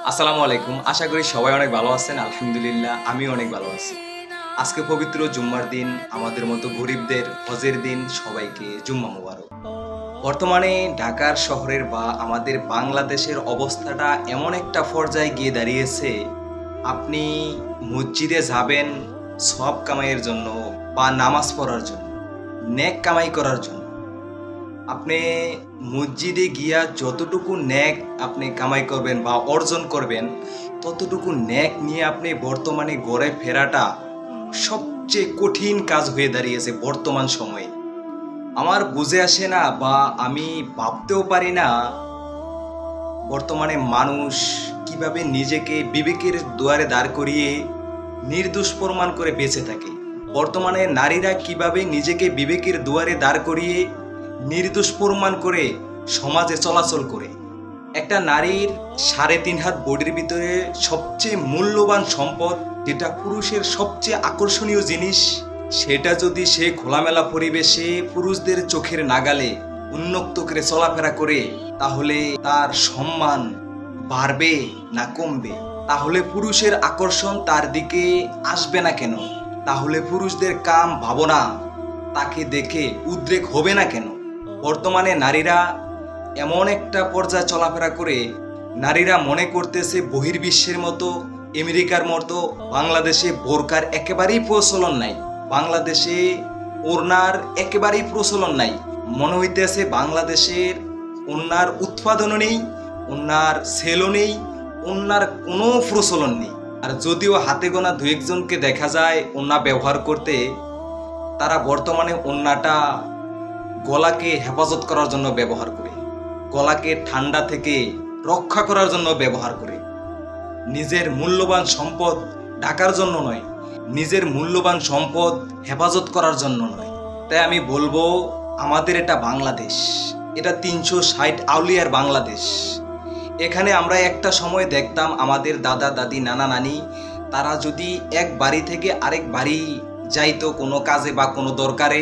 আসসালামু আলাইকুম। আশা করি সবাই অনেক ভালো আছেন। আলহামদুলিল্লাহ আমি অনেক ভালো আছি। আজকে পবিত্র জুম্মার দিন, আমাদের মতো গরিবদের হজের দিন। সবাইকে জুম্মা মোবারক। বর্তমানে ঢাকার শহরের বা আমাদের বাংলাদেশের অবস্থাটা এমন একটা পর্যায়ে গিয়ে দাঁড়িয়েছে, আপনি মসজিদে যাবেন সওয়াব কামাইয়ের জন্য বা নামাজ পড়ার জন্য, নেক কামাই করার জন্য। আপনি মসজিদে গিয়া যতটুকু নেক আপনি কামাই করবেন বা অর্জন করবেন, ততটুকু নেক নিয়ে আপনি বর্তমানে ঘরে ফেরাটা সবচেয়ে কঠিন কাজ হয়ে দাঁড়িয়েছে বর্তমান সময়ে। আমার বুঝে আসে না বা আমি ভাবতেও পারি না বর্তমানে মানুষ কিভাবে নিজেকে বিবেকের দুয়ারে দাঁড় করিয়ে নির্দোষ প্রমাণ করে বেঁচে থাকে। বর্তমানে নারীরা কিভাবে নিজেকে বিবেকের দুয়ারে দাঁড় করিয়ে নির্দোষ প্রমাণ করে সমাজে চলাচল করে। একটা নারীর ৩.৫ হাত বডির ভিতরে সবচেয়ে মূল্যবান সম্পদ, যেটা পুরুষের সবচেয়ে আকর্ষণীয় জিনিস, সেটা যদি সে খোলামেলা পরিবেশে পুরুষদের চোখের নাগালে উন্মুক্ত করে চলাফেরা করে, তাহলে তার সম্মান বাড়বে না কমবে? তাহলে পুরুষের আকর্ষণ তার দিকে আসবে না কেন? তাহলে পুরুষদের কাম ভাবনা তাকে দেখে উদ্রেক হবে না কেন? বর্তমানে নারীরা এমন একটা পর্যায়ে চলাফেরা করে, নারীরা মনে করতেছে বহির্বিশ্বের মতো, আমেরিকার মতো বাংলাদেশে বোরকার একেবারেই প্রচলন নাই, বাংলাদেশে ওড়নার একেবারেই প্রচলন নাই। মনে হইতেছে বাংলাদেশের ওড়নার উৎপাদনও নেই, ওড়নার সেলও নেই, ওড়নার কোনো প্রচলন নেই। আর যদিও হাতে গোনা দু একজনকে দেখা যায় ওড়না ব্যবহার করতে, তারা বর্তমানে ওড়নাটা গলাকে হেফাজত করার জন্য ব্যবহার করে, গলাকে ঠান্ডা থেকে রক্ষা করার জন্য ব্যবহার করে, নিজের মূল্যবান সম্পদ ঢাকার জন্য নয়, নিজের মূল্যবান সম্পদ হেফাজত করার জন্য নয়। তাই আমি বলবো, আমাদের এটা বাংলাদেশ, এটা ৩৬০ আউলিয়ার বাংলাদেশ। এখানে আমরা একটা সময় দেখতাম আমাদের দাদা দাদি নানা নানি, তারা যদি এক বাড়ি থেকে আরেক বাড়ি যাইতো কোনো কাজে বা কোনো দরকারে,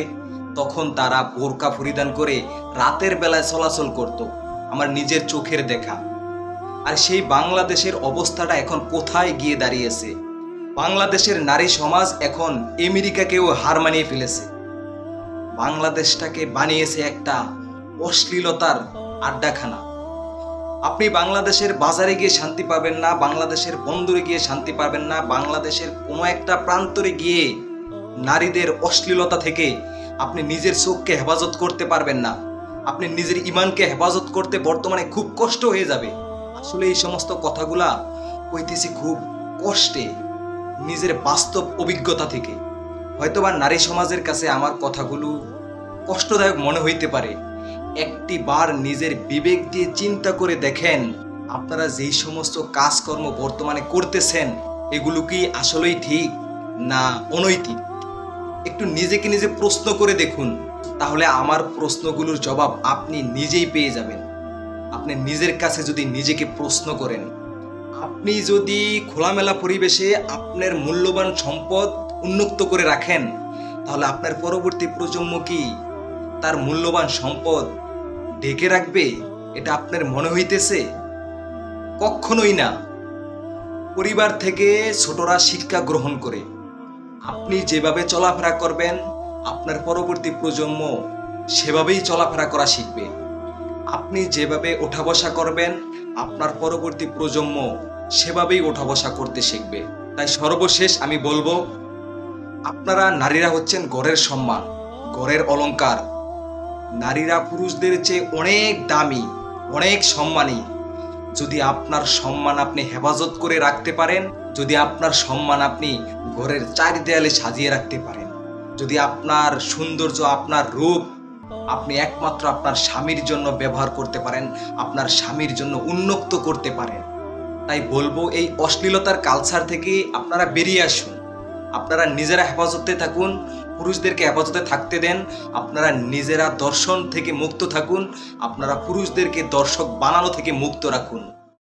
তখন তারা বোরকা পরিধান করে রাতের বেলায় চলাচল করত, আমার নিজের চোখের দেখা। আর সেই বাংলাদেশের অবস্থাটা এখন কোথায় গিয়ে দাঁড়িয়েছে? বাংলাদেশের নারী সমাজ এখন আমেরিকাকেও হার মানিয়ে ফেলেছে। বাংলাদেশটাকে বানিয়েছে একটা অশ্লীলতার আড্ডাখানা। আপনি বাংলাদেশের বাজারে গিয়ে শান্তি পাবেন না, বাংলাদেশের বন্দরে গিয়ে শান্তি পাবেন না, বাংলাদেশের কোনো একটা প্রান্তরে গিয়ে নারীদের অশ্লীলতা থেকে আপনি নিজের চোখকে হেফাজত করতে পারবেন না। আপনি নিজের ইমানকে হেফাজত করতে বর্তমানে খুব কষ্ট হয়ে যাবে। আসলে এই সমস্ত কথাগুলা কইতেছি খুব কষ্টে, নিজের বাস্তব অভিজ্ঞতা থেকে। হয়তোবা নারী সমাজের কাছে আমার কথাগুলো কষ্টদায়ক মনে হইতে পারে। একটি বার নিজের বিবেক দিয়ে চিন্তা করে দেখেন, আপনারা যেই সমস্ত কাজকর্ম বর্তমানে করতেছেন, এগুলো কি আসলেই ঠিক না অনৈতিক? একটু নিজেকে নিজে প্রশ্ন করে দেখুন, তাহলে আমার প্রশ্নগুলোর জবাব আপনি নিজেই পেয়ে যাবেন। আপনি নিজের কাছে যদি নিজেকে প্রশ্ন করেন, আপনি যদি খোলামেলা পরিবেশে আপনার মূল্যবান সম্পদ উন্মুক্ত করে রাখেন, তাহলে আপনার পরবর্তী প্রজন্ম কি তার মূল্যবান সম্পদ ঢেকে রাখবে? এটা আপনার মনে হইতেছে? কখনোই না। পরিবার থেকে ছোটরা শিক্ষা গ্রহণ করে, আপনি যেভাবে চলাফেরা করবেন, আপনার পরবর্তী প্রজন্ম সেভাবেই চলাফেরা করা শিখবে। আপনি যেভাবে ওঠা বসা করবেন, আপনার পরবর্তী প্রজন্ম সেভাবেই ওঠা বসা করতে শিখবে। তাই সর্বশেষ আমি বলবো, আপনারা নারীরা হচ্ছেন ঘরের সম্মান, ঘরের অলংকার। নারীরা পুরুষদের চেয়ে অনেক দামি, অনেক সম্মানী। যদি আপনার সম্মান আপনি হেফাজত করে রাখতে পারেন, যদি আপনার সম্মান আপনি ঘরের চারি দেয়ালে সাজিয়ে রাখতে পারেন, যদি আপনার সৌন্দর্য, আপনার রূপ আপনি একমাত্র আপনার স্বামীর জন্য ব্যবহার করতে পারেন, আপনার স্বামীর জন্য উন্মুক্ত করতে পারেন, তাই বলবো এই অশ্লীলতার কালচার থেকে আপনারা বেরিয়ে আসুন। আপনারা নিজেরা হেফাজতে থাকুন, পুরুষদেরকে হেফাজতে থাকতে দেন। আপনারা নিজেরা দর্শন থেকে মুক্ত থাকুন, আপনারা পুরুষদেরকে দর্শক বানানো থেকে মুক্ত রাখুন।